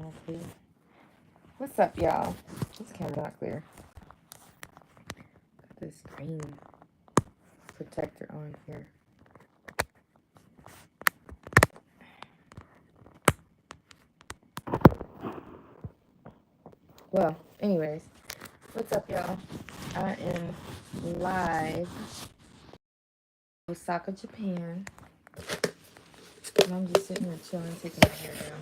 camera clear. What's up, y'all? This camera not clear. Got this screen protector on here. Well, anyways, what's up, y'all? I am live in Osaka, Japan. And I'm just sitting here chilling, taking my hair down.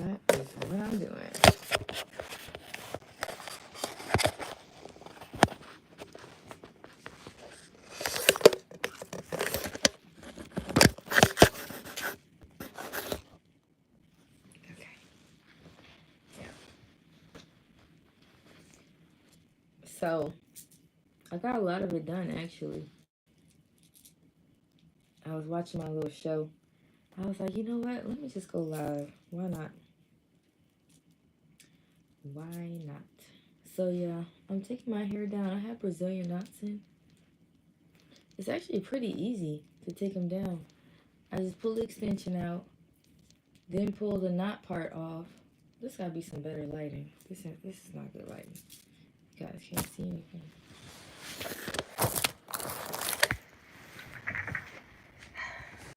That is what I'm doing. Okay. Yeah. So, I got a lot of it done, actually. I was watching my little show. I was like, you know what? Let me just go live. Why not? Why not? So yeah, I'm taking my hair down. I have Brazilian knots in. It's actually pretty easy to take them down. I just pull the extension out, then pull the knot part off. This gotta be some better lighting. This is not good lighting. You guys can't see anything.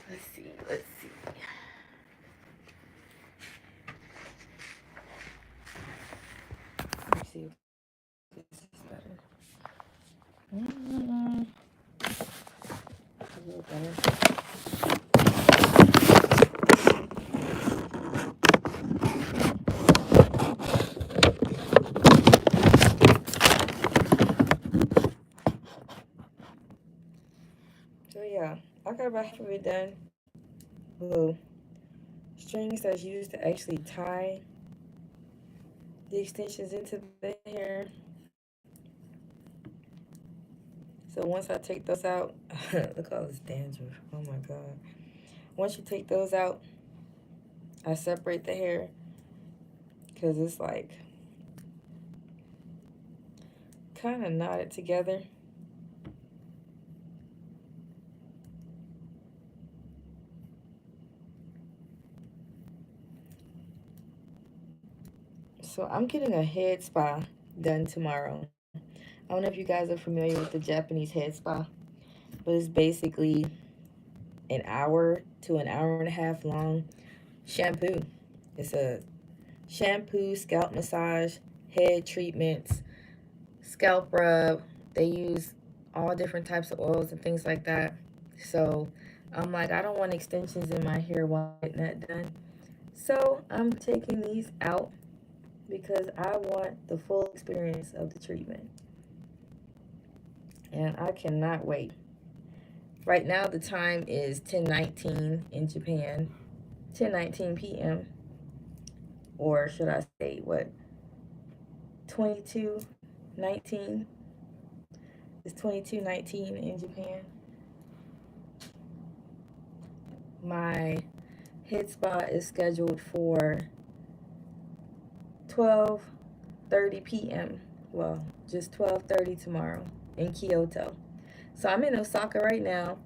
Let's see. Let's see. If this is better. A little better. So yeah, I got about half of it done. Little strings that's used to actually tie the extensions into the hair. So once I take those out, look at all this dandruff. Oh my God. Once you take those out, I separate the hair because it's like kind of knotted together. So I'm getting a head spa done tomorrow. I don't know if you guys are familiar with the Japanese head spa, but it's basically an hour to an hour and a half long shampoo. It's a shampoo, scalp massage, head treatments, scalp rub. They use all different types of oils and things like that. So I'm like, I don't want extensions in my hair while getting that done. So I'm taking these out because I want the full experience of the treatment. And I cannot wait. Right now the time is 10:19 in Japan, 10:19 p.m. Or should I say what? 22:19. It's 22:19 in Japan. My head spa is scheduled for 12:30 p.m. Well, just 12:30 tomorrow in Kyoto. So I'm in Osaka right now.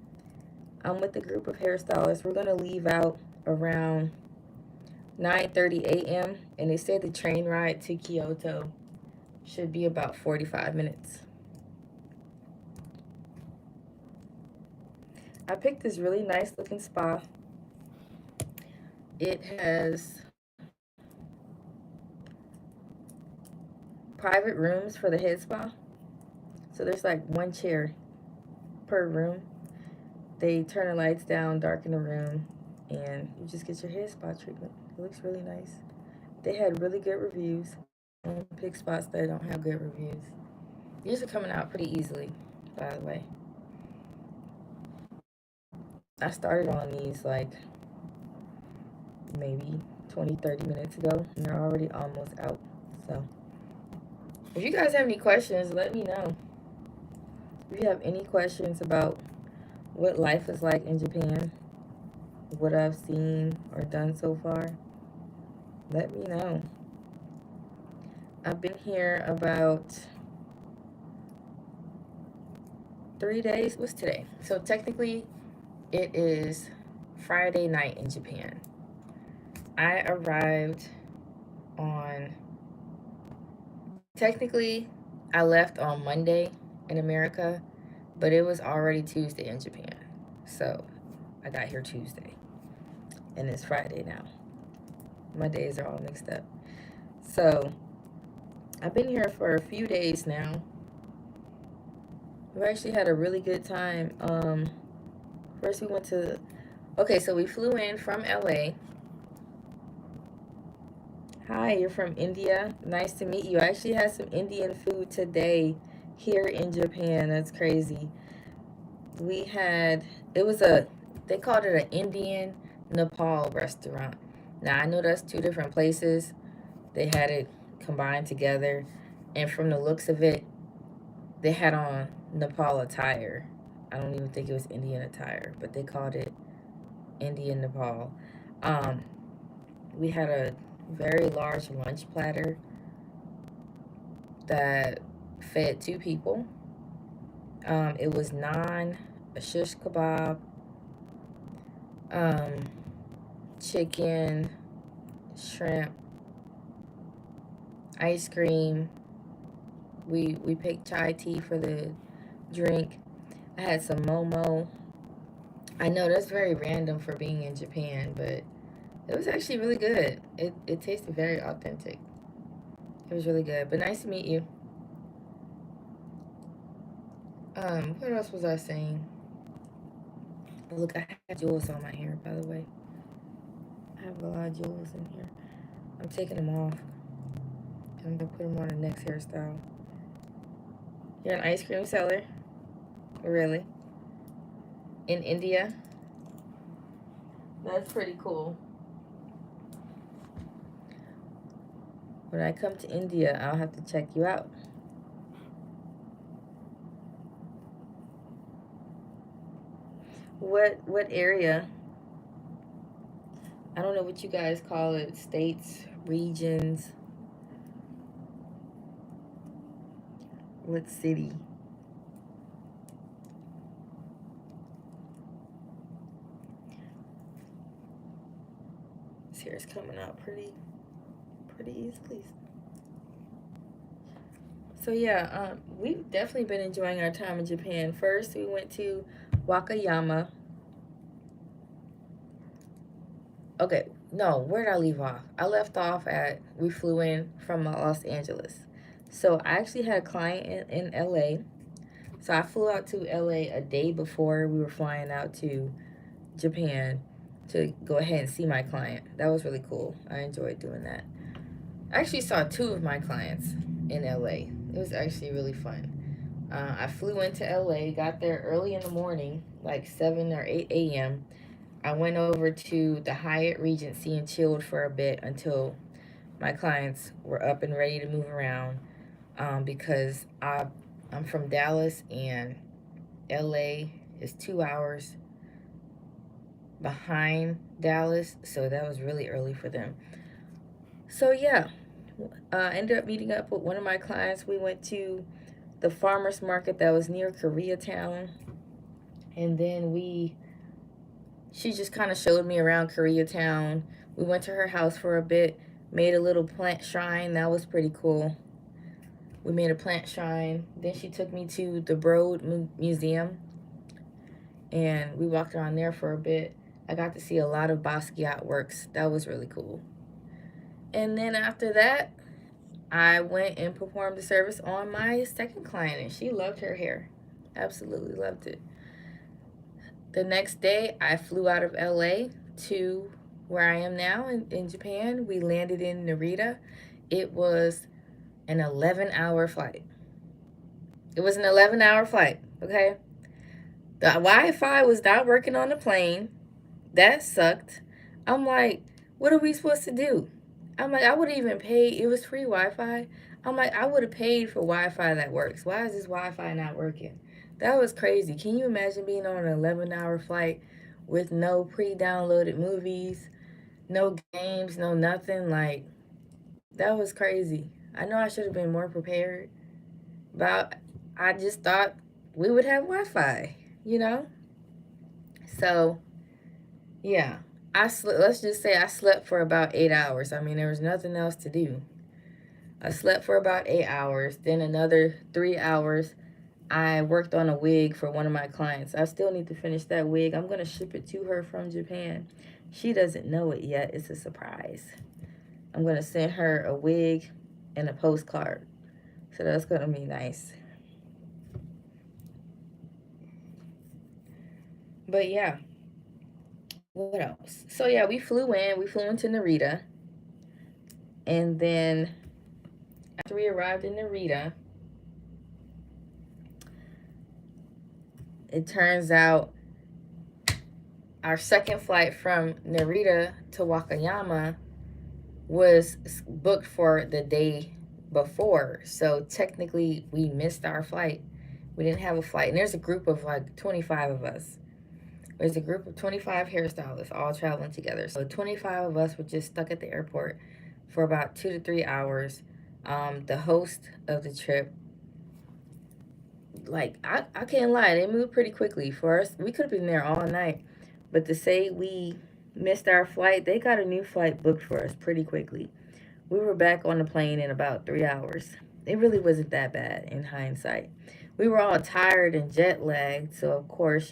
I'm with a group of hairstylists. We're gonna leave out around 9:30 a.m. and they said the train ride to Kyoto should be about 45 minutes. I picked this really nice looking spa. It has private rooms for the head spa. So there's like one chair per room. They turn the lights down, darken the room, and you just get your hair spa treatment. It looks really nice. They had really good reviews. I don't pick spots that don't have good reviews. These are coming out pretty easily, by the way. I started on these like maybe 20-30 minutes ago, and they're already almost out. So if you guys have any questions, let me know. If you have any questions about what life is like in Japan, what I've seen or done so far, let me know. I've been here about 3 days. What's today? So technically, it is Friday night in Japan. I arrived on, technically, I left on Monday in America, but it was already Tuesday in Japan. So I got here Tuesday, and it's Friday now. My days are all mixed up. So I've been here for a few days now. We actually had a really good time. First we went to, okay, so we flew in from LA. Hi, you're from India. Nice to meet you. I actually had some Indian food today here in Japan. That's crazy. We had, it was a, they called it an Indian Nepal restaurant. Now I know that's two different places. They had it combined together, and from the looks of it, they had on Nepal attire. I don't even think it was Indian attire, but they called it Indian Nepal. Um, we had a very large lunch platter that fed two people. It was naan, a shish kebab, um, chicken, shrimp, ice cream. We picked chai tea for the drink. I had some momo. I know that's very random for being in Japan, but it was actually really good. It tasted very authentic. It was really good. But nice to meet you. What else was I saying? Look, I have jewels on my hair, by the way. I have a lot of jewels in here. I'm taking them off. I'm gonna put them on the next hairstyle. You're an ice cream seller? Really? In India? That's pretty cool. When I come to India, I'll have to check you out. What area? I don't know what you guys call it. States, regions, what city? This hair is coming out pretty easily. So yeah, we've definitely been enjoying our time in Japan. First, we went to Wakayama. Okay, no, where did I leave off? I left off at, we flew in from Los Angeles. So I actually had a client in LA. So I flew out to LA a day before we were flying out to Japan to go ahead and see my client. That was really cool. I enjoyed doing that. I actually saw two of my clients in LA. It was actually really fun. I flew into LA, got there early in the morning, like 7 or 8 a.m. I went over to the Hyatt Regency and chilled for a bit until my clients were up and ready to move around, because I'm from Dallas and LA is 2 hours behind Dallas, so that was really early for them. So yeah, ended up meeting up with one of my clients. We went to the farmers market that was near Koreatown, and then she just kind of showed me around Koreatown. We went to her house for a bit, made a little plant shrine. That was pretty cool. We made a plant shrine. Then she took me to the Broad Museum, and we walked around there for a bit. I got to see a lot of Basquiat works. That was really cool. And then after that, I went and performed the service on my second client, and she loved her hair. Absolutely loved it. The next day, I flew out of LA to where I am now in Japan. We landed in Narita. It was an 11-hour flight. It was an 11-hour flight, okay? The Wi Fi was not working on the plane. That sucked. I'm like, what are we supposed to do? I'm like, I would even pay. It was free Wi Fi. I'm like, I would have paid for Wi Fi that works. Why is this Wi Fi not working? That was crazy. Can you imagine being on an 11-hour flight with no pre downloaded movies, no games, no nothing? Like, that was crazy. I know I should have been more prepared, but I just thought we would have Wi-Fi, you know? So, yeah. Let's just say I slept for about 8 hours. I mean, there was nothing else to do. I slept for about 8 hours. Then another 3 hours, I worked on a wig for one of my clients. I still need to finish that wig. I'm going to ship it to her from Japan. She doesn't know it yet. It's a surprise. I'm going to send her a wig and a postcard. So that's going to be nice. But yeah. What else? So yeah, we flew in. We flew into Narita. And then after we arrived in Narita, it turns out our second flight from Narita to Wakayama was booked for the day before. So technically, we missed our flight. We didn't have a flight. And there's a group of like 25 of us. There's a group of 25 hairstylists all traveling together. So 25 of us were just stuck at the airport for about 2 to 3 hours. The host of the trip, like, I can't lie, they moved pretty quickly for us. We could have been there all night. But to say we missed our flight, they got a new flight booked for us pretty quickly. We were back on the plane in about 3 hours. It really wasn't that bad in hindsight. We were all tired and jet lagged, so of course,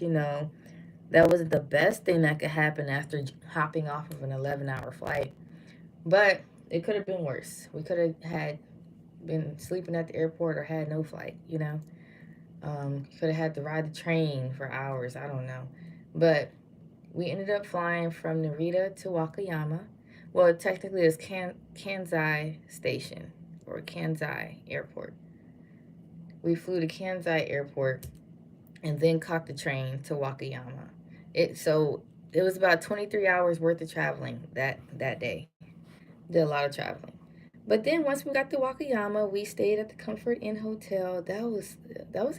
that wasn't the best thing that could happen after hopping off of an 11-hour flight. But it could have been worse. We could have had been sleeping at the airport or had no flight, could have had to ride the train for hours. I don't know. But we ended up flying from Narita to Wakayama. Well, technically it's Kansai Station or Kansai Airport. We flew to Kansai Airport and then caught the train to Wakayama. It was about 23 hours worth of traveling that day. Did a lot of traveling. But then once we got to Wakayama, we stayed at the Comfort Inn Hotel. That was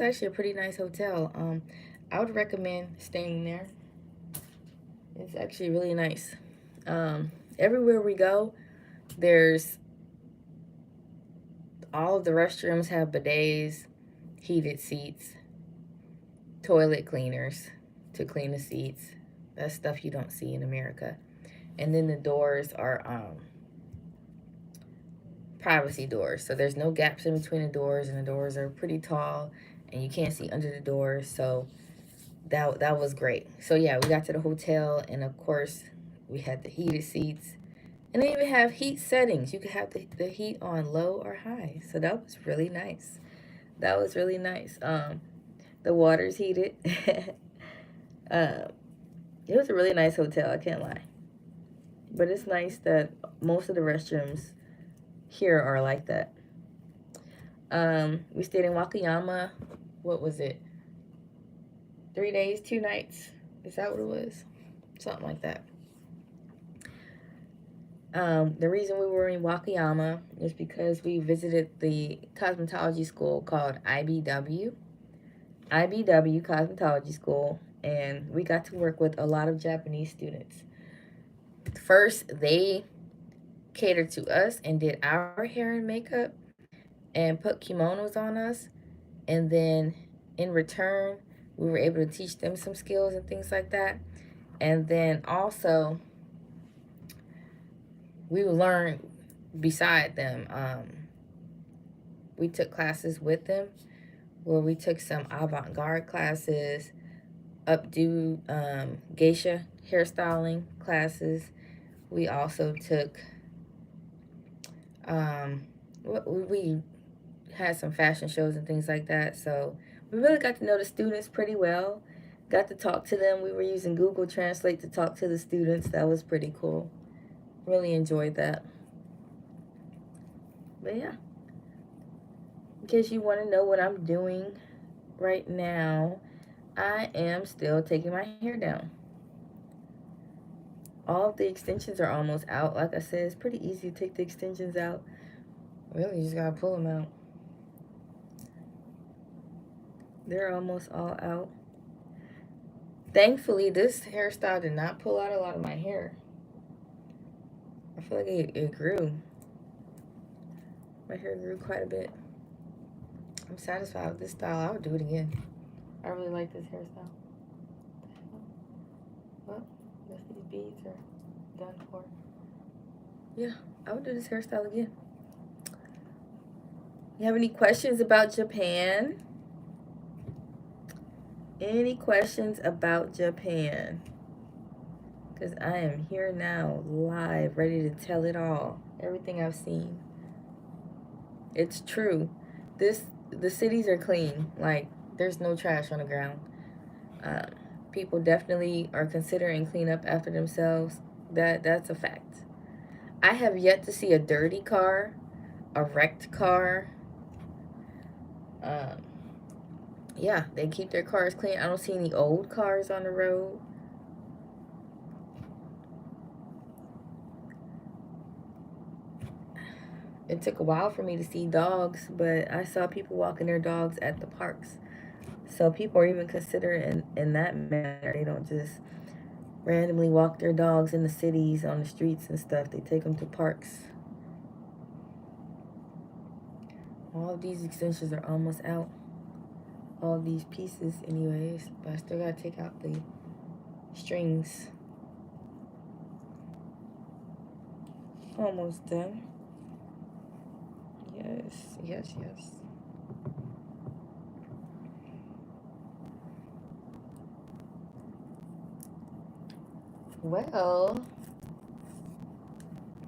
actually a pretty nice hotel. I would recommend staying there. It's actually really nice. Everywhere we go, there's all of the restrooms have bidets, heated seats, toilet cleaners to clean the seats. That's stuff you don't see in America. And then the doors are privacy doors. So there's no gaps in between the doors, and the doors are pretty tall, and you can't see under the doors. So that was great. So yeah, we got to the hotel, and of course we had the heated seats, and they even have heat settings. You could have the heat on low or high. So that was really nice. That was really nice. The water's heated. It was a really nice hotel, I can't lie. But it's nice that most of the restrooms here are like that. We stayed in Wakayama. What was it? 3 days, 2 nights. Is that what it was? Something like that. The reason we were in Wakayama is because we visited the cosmetology school called IBW Cosmetology School, and we got to work with a lot of Japanese students. First, they catered to us and did our hair and makeup and put kimonos on us, and then in return, we were able to teach them some skills and things like that. And then also, we learned beside them. We took classes with them where we took some avant-garde classes, updo geisha hairstyling classes. We also took, we had some fashion shows and things like that. So we really got to know the students pretty well. Got to talk to them. We were using Google Translate to talk to the students. That was pretty cool. Really enjoyed that. But yeah, in case you want to know what I'm doing right now, I am still taking my hair down. All of the extensions are almost out. Like I said, it's pretty easy to take the extensions out. Really, you just gotta pull them out. They're almost all out. Thankfully, this hairstyle did not pull out a lot of my hair. I feel like it grew. My hair grew quite a bit. I'm satisfied with this style. I would do it again. I really like this hairstyle. Well, guess these beads are done for. Yeah, I would do this hairstyle again. You have any questions about Japan? Any questions about Japan? Because I am here now, live, ready to tell it all. Everything I've seen. It's true. The cities are clean. Like, there's no trash on the ground. Um, People definitely are considering clean up after themselves. That's a fact. I have yet to see a dirty car, a wrecked car. Um, yeah, they keep their cars clean. I don't see any old cars on the road. It took a while for me to see dogs, but I saw people walking their dogs at the parks. So people are even considering in that manner. They don't just randomly walk their dogs in the cities on the streets and stuff. They take them to parks. All of these extensions are almost out. All of these pieces anyways, but I still gotta take out the strings. Almost done. Yes, yes, yes. Well,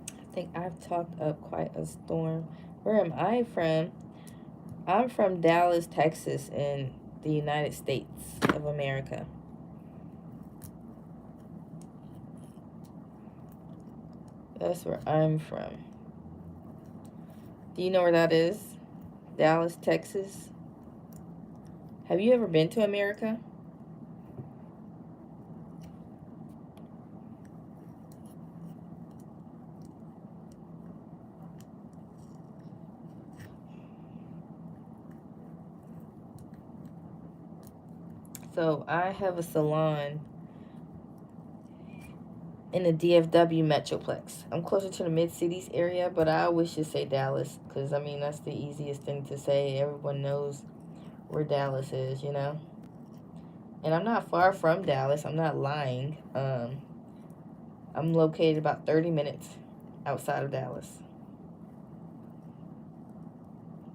I think I've talked up quite a storm. Where am I from? I'm from Dallas, Texas, in the United States of America. That's where I'm from. Do you know where that is? Dallas, Texas. Have you ever been to America? So I have a salon in the DFW Metroplex. I'm closer to the Mid Cities area, but I always just say Dallas because I mean that's the easiest thing to say. Everyone knows where Dallas is, you know. And I'm not far from Dallas. I'm not lying. I'm located about 30 minutes outside of Dallas.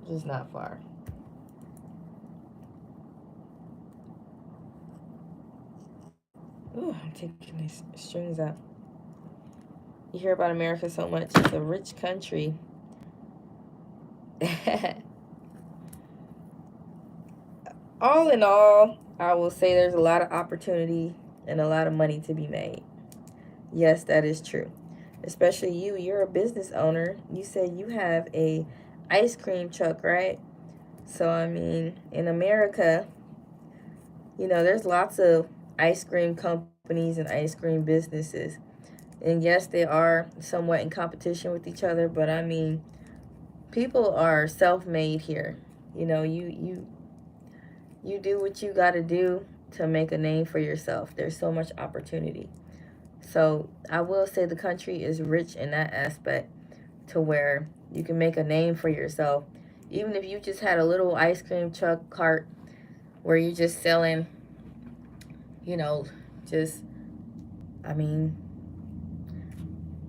Just not far. Ooh, I'm taking these strings out. You hear about America so much. It's a rich country. All in all, I will say there's a lot of opportunity and a lot of money to be made. Yes, that is true. Especially you. You're a business owner. You said you have a ice cream truck, right? So I mean, in America, you know, there's lots of ice cream companies and ice cream businesses. And yes, they are somewhat in competition with each other, but I mean, people are self-made here. You know, you do what you got to do to make a name for yourself. There's so much opportunity. So, I will say the country is rich in that aspect to where you can make a name for yourself. Even if you just had a little ice cream truck cart where you're just selling, you know, just, I mean,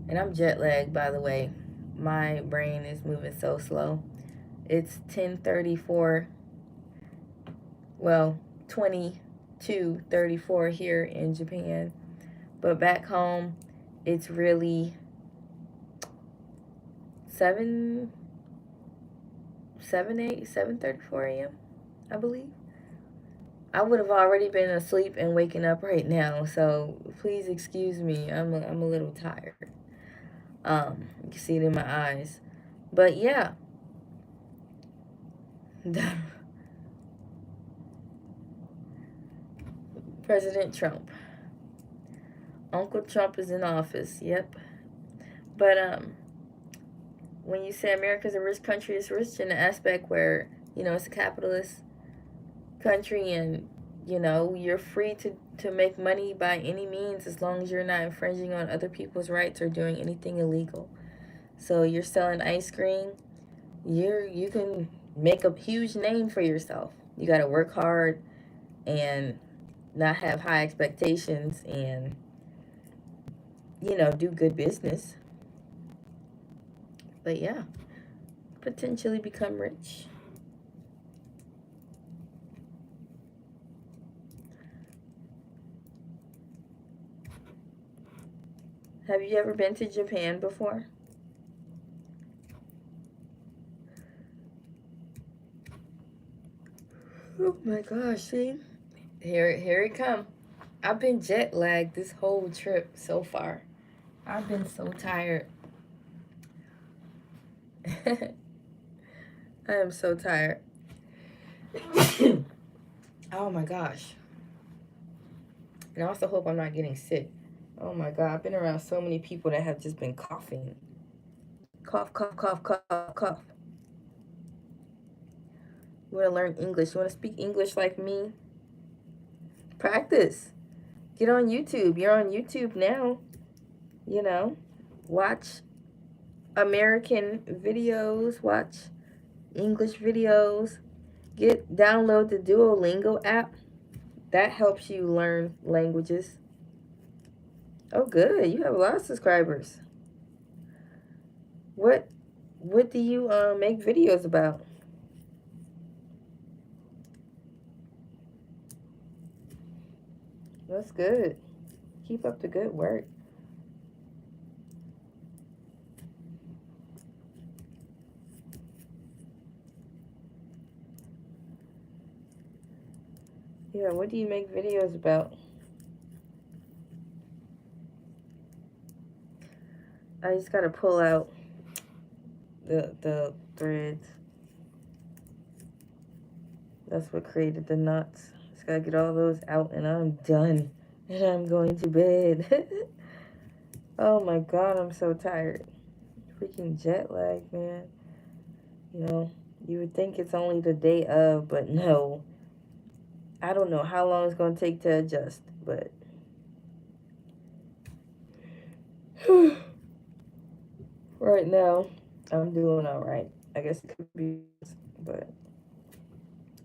and I'm jet lagged, by the way. My brain is moving so slow. It's 10:34, well, 22:34 here in Japan. But back home, it's really 7, 7:34 a.m., I believe. I would have already been asleep and waking up right now, so please excuse me. I'm a little tired. You can see it in my eyes. But yeah, President Trump. Uncle Trump is in office. Yep. But when you say America's a rich country, it's rich in the aspect where, you know, it's a capitalist country and, you know, you're free to make money by any means as long as you're not infringing on other people's rights or doing anything illegal. So you're selling ice cream, you can make a huge name for yourself. You got to work hard, and not have high expectations and, you know, do good business. But yeah, potentially become rich. Have you ever been to Japan before? Oh my gosh, see? Here it come. I've been jet lagged this whole trip so far. I've been so tired. I am so tired. Oh my gosh. And I also hope I'm not getting sick. Oh my god, I've been around so many people that have just been coughing. Cough, cough, cough, cough, cough. You want to learn English? You want to speak English like me? Practice. Get on YouTube. You're on YouTube now. You know, watch American videos, watch English videos. Download the Duolingo app. That helps you learn languages. Oh, good. You have a lot of subscribers. What do you make videos about? That's good. Keep up the good work. Yeah, what do you make videos about? I just gotta pull out the threads. That's what created the knots. Just gotta get all those out and I'm done. And I'm going to bed. Oh my god, I'm so tired. Freaking jet lag, man. You know, you would think it's only the day of, but no. I don't know how long it's gonna take to adjust, but right now I'm doing alright. I guess it could be, but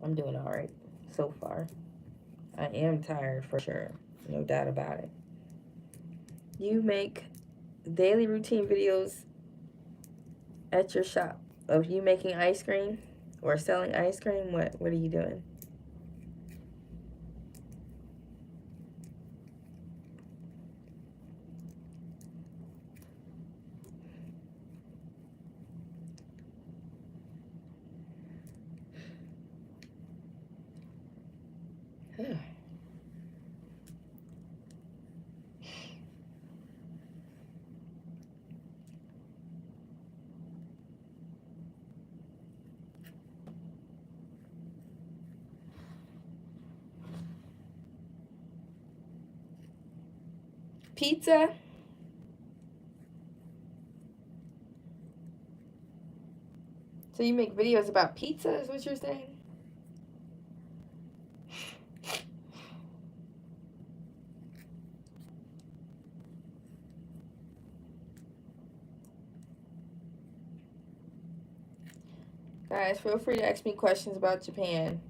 I'm doing alright so far. I am tired for sure. No doubt about it. You make daily routine videos at your shop of you making ice cream or selling ice cream. What are you doing? Pizza? So you make videos about pizza is what you're saying? Guys, feel free to ask me questions about Japan.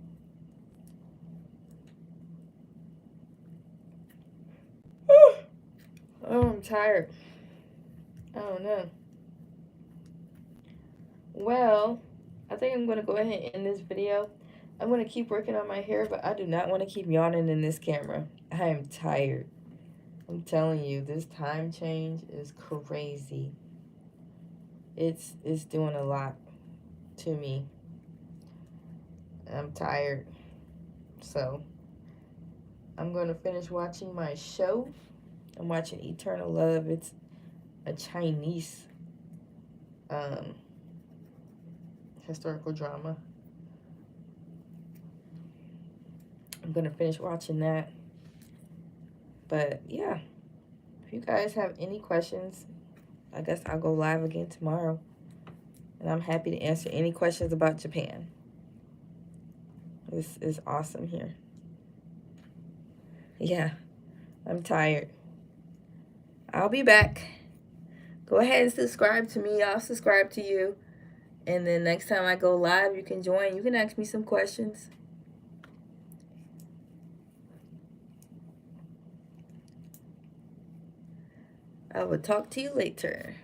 Oh, I'm tired. I don't know. Well, I think I'm going to go ahead and end this video. I'm going to keep working on my hair, but I do not want to keep yawning in this camera. I am tired. I'm telling you, this time change is crazy. It's doing a lot to me. I'm tired. So, I'm going to finish watching my show. I'm watching Eternal Love. It's a Chinese historical drama. I'm going to finish watching that. But, yeah. If you guys have any questions, I guess I'll go live again tomorrow. And I'm happy to answer any questions about Japan. This is awesome here. Yeah, I'm tired. I'll be back. Go ahead and subscribe to me. I'll subscribe to you. And then next time I go live, you can join. You can ask me some questions. I will talk to you later.